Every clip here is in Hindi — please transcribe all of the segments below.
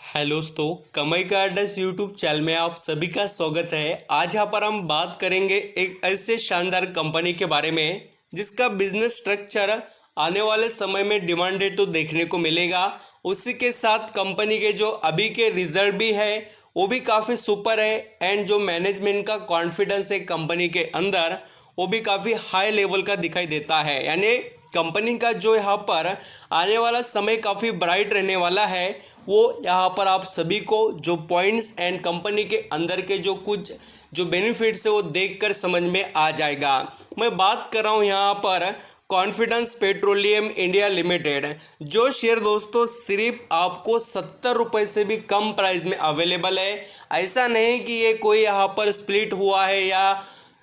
हेलो दोस्तों, कमाई का अड्डा यूट्यूब चैनल में आप सभी का स्वागत है। आज यहाँ पर हम बात करेंगे एक ऐसे शानदार कंपनी के बारे में जिसका बिजनेस स्ट्रक्चर आने वाले समय में डिमांडेड तो देखने को मिलेगा। उसी के साथ कंपनी के जो अभी के रिजल्ट भी है वो भी काफ़ी सुपर है एंड जो मैनेजमेंट का कॉन्फिडेंस है कंपनी के अंदर वो भी काफ़ी हाई लेवल का दिखाई देता है। यानी कंपनी का जो यहाँ पर आने वाला समय काफ़ी ब्राइट रहने वाला है। वो यहाँ पर आप सभी को जो पॉइंट्स एंड कंपनी के अंदर के जो कुछ जो बेनिफिट्स है वो देखकर समझ में आ जाएगा। मैं बात कर रहा हूँ यहाँ पर कॉन्फिडेंस पेट्रोलियम इंडिया लिमिटेड, जो शेयर दोस्तों सिर्फ आपको 70 रुपये से भी कम प्राइस में अवेलेबल है। ऐसा नहीं कि ये कोई यहाँ पर स्प्लिट हुआ है या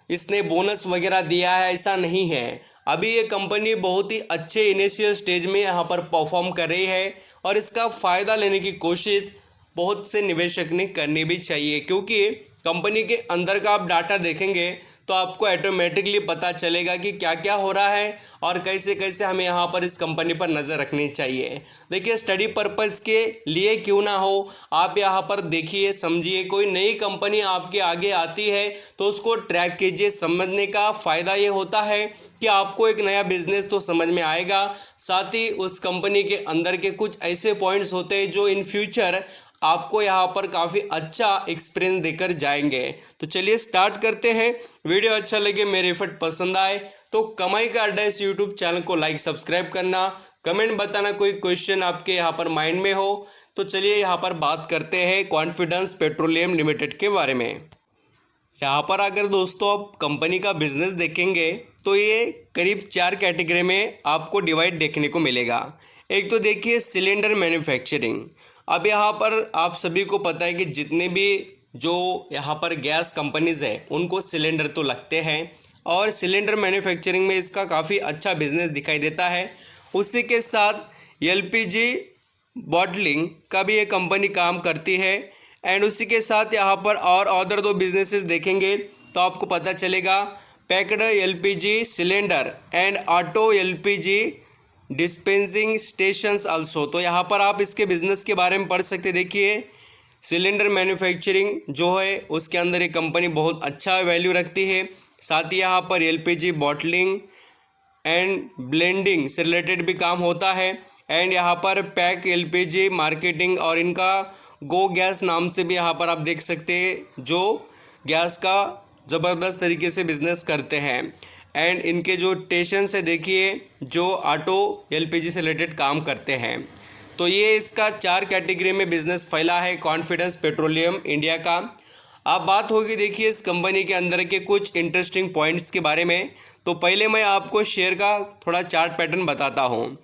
इसने बोनस वगैरह दिया है, ऐसा नहीं है। अभी ये कंपनी बहुत ही अच्छे इनिशियल स्टेज में यहाँ पर परफॉर्म कर रही है और इसका फ़ायदा लेने की कोशिश बहुत से निवेशक ने करनी भी चाहिए, क्योंकि कंपनी के अंदर का आप डाटा देखेंगे तो आपको ऑटोमेटिकली पता चलेगा कि क्या क्या हो रहा है और कैसे कैसे हमें यहाँ पर इस कंपनी पर नज़र रखनी चाहिए। देखिए, स्टडी पर्पज़ के लिए क्यों ना हो, आप यहाँ पर देखिए, समझिए। कोई नई कंपनी आपके आगे आती है तो उसको ट्रैक कीजिए। समझने का फ़ायदा ये होता है कि आपको एक नया बिजनेस तो समझ में आएगा, साथ ही उस कंपनी के अंदर के कुछ ऐसे पॉइंट्स होते हैं जो इन फ्यूचर आपको यहाँ पर काफ़ी अच्छा एक्सपीरियंस देकर जाएंगे। तो चलिए स्टार्ट करते हैं। वीडियो अच्छा लगे, मेरे एफर्ट पसंद आए तो कमाई का अड्डा इस यूट्यूब चैनल को लाइक सब्सक्राइब करना, कमेंट बताना कोई क्वेश्चन आपके यहाँ पर माइंड में हो। तो चलिए यहाँ पर बात करते हैं कॉन्फिडेंस पेट्रोलियम लिमिटेड के बारे में। यहाँ पर अगर दोस्तों आप कंपनी का बिजनेस देखेंगे तो ये करीब 4 कैटेगरी में आपको डिवाइड देखने को मिलेगा। एक तो देखिए सिलेंडर मैन्युफैक्चरिंग। अब यहाँ पर आप सभी को पता है कि जितने भी जो यहाँ पर गैस कंपनीज हैं उनको सिलेंडर तो लगते हैं और सिलेंडर मैन्युफैक्चरिंग में इसका काफ़ी अच्छा बिजनेस दिखाई देता है। उसी के साथ एलपीजी बॉटलिंग का भी ये कंपनी काम करती है एंड उसी के साथ यहाँ पर और अदर 2 बिजनेसेस देखेंगे तो आपको पता चलेगा packed LPG cylinder and auto LPG dispensing stations also. तो यहाँ पर आप इसके बिज़नेस के बारे में पढ़ सकते। देखिए, सिलेंडर मैन्युफैक्चरिंग जो है उसके अंदर ये कंपनी बहुत अच्छा वैल्यू रखती है। साथ ही यहाँ पर एलपीजी बॉटलिंग एंड ब्लेंडिंग से रिलेटेड भी काम होता है एंड यहाँ पर पैक एलपीजी मार्केटिंग और इनका गो गैस नाम से भी यहाँ पर आप देख सकते हैं, जो गैस का ज़बरदस्त तरीके से बिजनेस करते हैं एंड इनके जो स्टेशन से देखिए जो ऑटो एलपीजी से रिलेटेड काम करते हैं। तो ये इसका 4 कैटेगरी में बिजनेस फैला है कॉन्फिडेंस पेट्रोलियम इंडिया का। अब बात होगी देखिए इस कंपनी के अंदर के कुछ इंटरेस्टिंग पॉइंट्स के बारे में। तो पहले मैं आपको शेयर का थोड़ा चार्ट पैटर्न बताता हूँ।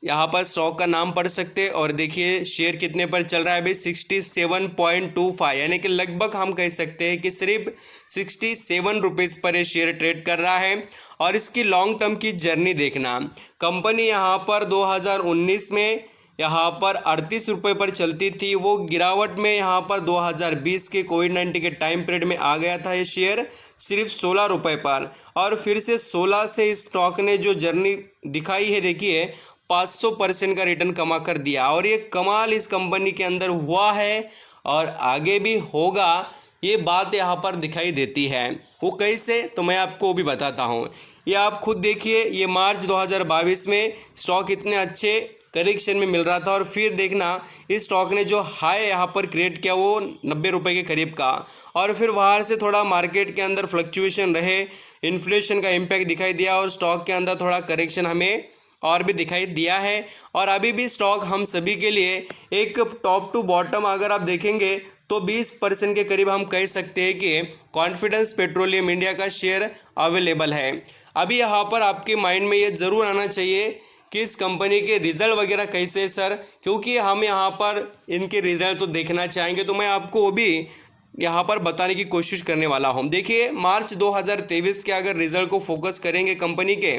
यहाँ पर स्टॉक का नाम पढ़ सकते और देखिए शेयर कितने पर चल रहा है अभी 67.25, यानी कि लगभग हम कह सकते हैं कि सिर्फ 67 रुपीज़ पर ये शेयर ट्रेड कर रहा है। और इसकी लॉन्ग टर्म की जर्नी देखना, कंपनी यहाँ पर 2019 में यहाँ पर 38 रुपये पर चलती थी, वो गिरावट में यहाँ पर 2020 के कोविड-19 के टाइम पीरियड में आ गया था ये शेयर सिर्फ 16 रुपये पर, और फिर से 16 से इस स्टॉक ने जो जर्नी दिखाई है देखिए 500% का रिटर्न कमा कर दिया। और ये कमाल इस कंपनी के अंदर हुआ है और आगे भी होगा, ये बात यहाँ पर दिखाई देती है। वो कैसे, तो मैं आपको भी बताता हूँ। ये आप खुद देखिए, ये मार्च 2022 में स्टॉक इतने अच्छे करेक्शन में मिल रहा था और फिर देखना इस स्टॉक ने जो हाई यहाँ पर क्रिएट किया वो 90 रुपये के करीब का, और फिर वहाँ से थोड़ा मार्केट के अंदर फ्लक्चुएशन रहे, इन्फ्लेशन का इम्पैक्ट दिखाई दिया और स्टॉक के अंदर थोड़ा करेक्शन हमें और भी दिखाई दिया है। और अभी भी स्टॉक हम सभी के लिए एक टॉप टू बॉटम अगर आप देखेंगे तो 20% के करीब हम कह सकते हैं कि कॉन्फिडेंस पेट्रोलियम इंडिया का शेयर अवेलेबल है। अभी यहाँ पर आपके माइंड में ये ज़रूर आना चाहिए कि इस कंपनी के रिज़ल्ट वगैरह कैसे है सर, क्योंकि हम यहाँ पर इनके रिज़ल्ट तो देखना चाहेंगे। तो मैं आपको वो भी यहाँ पर बताने की कोशिश करने वाला हूँ। देखिए, मार्च 2023 के अगर रिजल्ट को फोकस करेंगे कंपनी के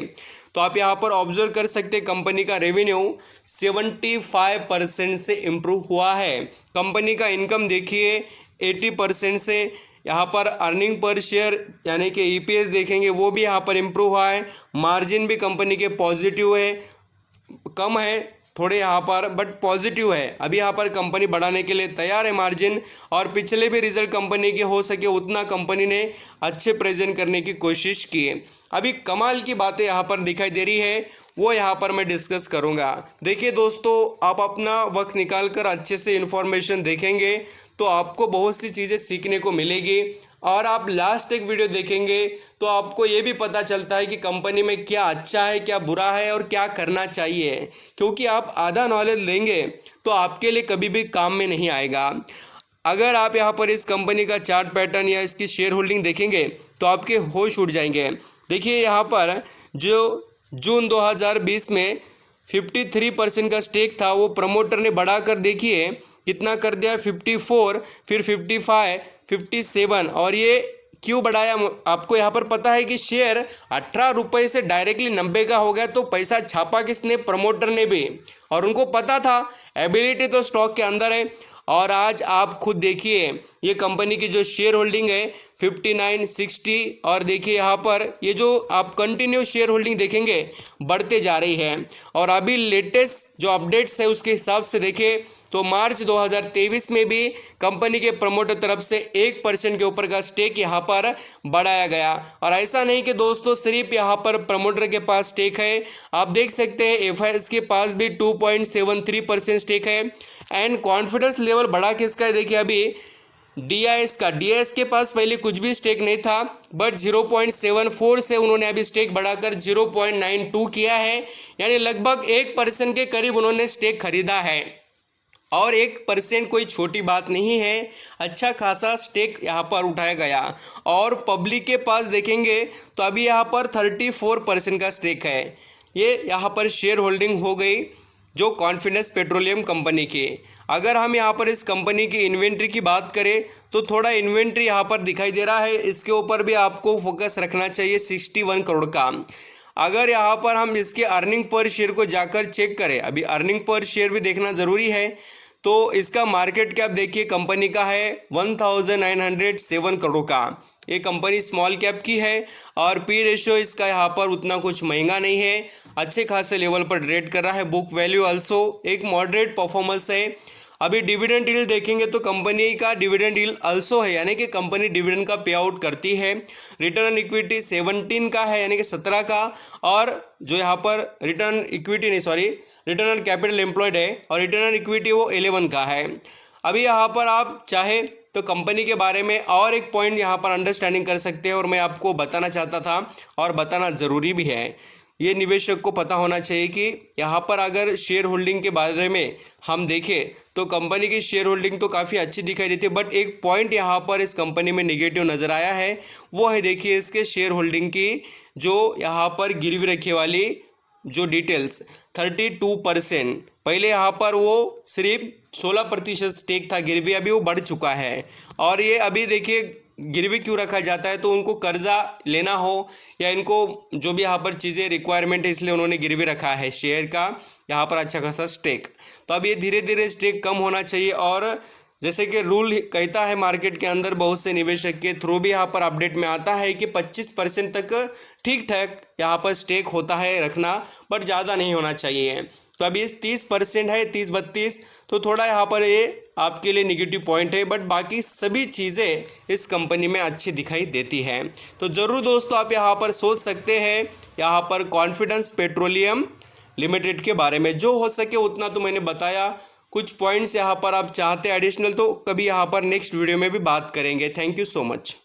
तो आप यहाँ पर ऑब्जर्व कर सकते हैं कंपनी का रेवेन्यू 75% से इम्प्रूव हुआ है। कंपनी का इनकम देखिए 80% से, यहाँ पर अर्निंग पर शेयर यानी कि ईपीएस देखेंगे वो भी यहाँ पर इम्प्रूव हुआ है। मार्जिन भी कंपनी के पॉजिटिव है, कम है थोड़े यहाँ पर बट पॉजिटिव है। अभी यहाँ पर कंपनी बढ़ाने के लिए तैयार है मार्जिन, और पिछले भी रिजल्ट कंपनी के हो सके उतना कंपनी ने अच्छे प्रेजेंट करने की कोशिश की है। अभी कमाल की बातें यहाँ पर दिखाई दे रही है, वो यहाँ पर मैं डिस्कस करूँगा। देखिए दोस्तों, आप अपना वक्त निकाल कर अच्छे से इन्फॉर्मेशन देखेंगे तो आपको बहुत सी चीज़ें सीखने को मिलेगी, और आप लास्ट एक वीडियो देखेंगे तो आपको ये भी पता चलता है कि कंपनी में क्या अच्छा है, क्या बुरा है और क्या करना चाहिए। क्योंकि आप आधा नॉलेज लेंगे तो आपके लिए कभी भी काम में नहीं आएगा। अगर आप यहाँ पर इस कंपनी का चार्ट पैटर्न या इसकी शेयर होल्डिंग देखेंगे तो आपके होश उड़ जाएंगे। देखिए यहाँ पर जो जून 2020 में 53% का स्टेक था, वो प्रमोटर ने बढ़ाकर देखिए कितना कर दिया, 54, फिर 55, 57। और ये क्यों बढ़ाया आपको यहाँ पर पता है कि शेयर 18 रुपये से डायरेक्टली 90 का हो गया। तो पैसा छापा किसने? प्रमोटर ने भी, और उनको पता था एबिलिटी तो स्टॉक के अंदर है। और आज आप खुद देखिए ये कंपनी की जो शेयर होल्डिंग है 59, 60, और देखिए यहाँ पर ये जो आप कंटिन्यू शेयर होल्डिंग देखेंगे बढ़ते जा रही है। और अभी लेटेस्ट जो अपडेट्स है उसके हिसाब से देखें तो मार्च 2023 में भी कंपनी के प्रमोटर तरफ से 1% के ऊपर का स्टेक यहाँ पर बढ़ाया गया। और ऐसा नहीं कि दोस्तों सिर्फ यहाँ पर प्रमोटर के पास स्टेक है, आप देख सकते हैं एफआईएस के पास भी 2.73% स्टेक है। एंड कॉन्फिडेंस लेवल बढ़ा किसका है? देखिए अभी डीआईएस के पास पहले कुछ भी स्टेक नहीं था, बट 0.74 से उन्होंने अभी स्टेक बढ़ाकर 0.92 किया है, यानी लगभग 1% के करीब उन्होंने स्टेक खरीदा है। और 1% कोई छोटी बात नहीं है, अच्छा खासा स्टेक यहाँ पर उठाया गया। और पब्लिक के पास देखेंगे तो अभी यहाँ पर 34% का स्टेक है। ये यहाँ पर शेयर होल्डिंग हो गई जो कॉन्फिडेंस पेट्रोलियम कंपनी की। अगर हम यहाँ पर इस कंपनी की इन्वेंट्री की बात करें तो थोड़ा इन्वेंट्री यहाँ पर दिखाई दे रहा है, इसके ऊपर भी आपको फोकस रखना चाहिए 61 करोड़ का। अगर यहाँ पर हम इसके अर्निंग पर शेयर को जाकर चेक करें, अभी अर्निंग पर शेयर भी देखना ज़रूरी है, तो इसका मार्केट कैप देखिए कंपनी का है 1907 करोड़ का। ये कंपनी स्मॉल कैप की है, और पी रेशियो इसका यहाँ पर उतना कुछ महंगा नहीं है, अच्छे खासे लेवल पर ट्रेड कर रहा है। बुक वैल्यू आल्सो एक मॉडरेट परफॉर्मेंस है। अभी डिविडेंड यील्ड देखेंगे तो कंपनी का डिविडेंड यील्ड आल्सो है, यानी कि कंपनी डिविडेंड का पे आउट करती है। रिटर्न ऑन इक्विटी 17 का है, यानी कि 17 का, और जो यहाँ पर रिटर्न ऑन कैपिटल एम्प्लॉयड है, और रिटर्न ऑन इक्विटी वो 11 का है। अभी यहाँ पर आप चाहे तो कंपनी के बारे में और एक पॉइंट यहाँ पर अंडरस्टैंडिंग कर सकते हैं, और मैं आपको बताना चाहता था और बताना ज़रूरी भी है। ये निवेशक को पता होना चाहिए कि यहाँ पर अगर शेयर होल्डिंग के बारे में हम देखें तो कंपनी की शेयर होल्डिंग तो काफ़ी अच्छी दिखाई देती है, बट एक पॉइंट यहाँ पर इस कंपनी में नेगेटिव नज़र आया है, वो है देखिए इसके शेयर होल्डिंग की जो यहाँ पर गिरवी रखे वाली जो डिटेल्स 32%। पहले यहाँ पर वो सिर्फ 16% स्टेक था गिरवी, अभी वो बढ़ चुका है। और ये अभी देखिए गिरवी क्यों रखा जाता है, तो उनको कर्जा लेना हो या इनको जो भी यहाँ पर चीज़ें रिक्वायरमेंट है, इसलिए उन्होंने गिरवी रखा है शेयर का यहाँ पर अच्छा खासा स्टेक। तो अब ये धीरे धीरे स्टेक कम होना चाहिए, और जैसे कि रूल कहता है मार्केट के अंदर बहुत से निवेशक के थ्रू भी यहाँ पर अपडेट में आता है कि 25% तक ठीक ठाक यहाँ पर स्टेक होता है रखना, बट ज़्यादा नहीं होना चाहिए। तो अभी 30% है, 30-32, तो थोड़ा यहाँ पर ये आपके लिए निगेटिव पॉइंट है, बट बाकी सभी चीज़ें इस कंपनी में अच्छी दिखाई देती हैं। तो ज़रूर दोस्तों आप यहाँ पर सोच सकते हैं यहाँ पर कॉन्फिडेंस पेट्रोलियम लिमिटेड के बारे में, जो हो सके उतना तो मैंने बताया। कुछ पॉइंट्स यहाँ पर आप चाहते हैं एडिशनल तो कभी यहाँ पर नेक्स्ट वीडियो में भी बात करेंगे। Thank you so much.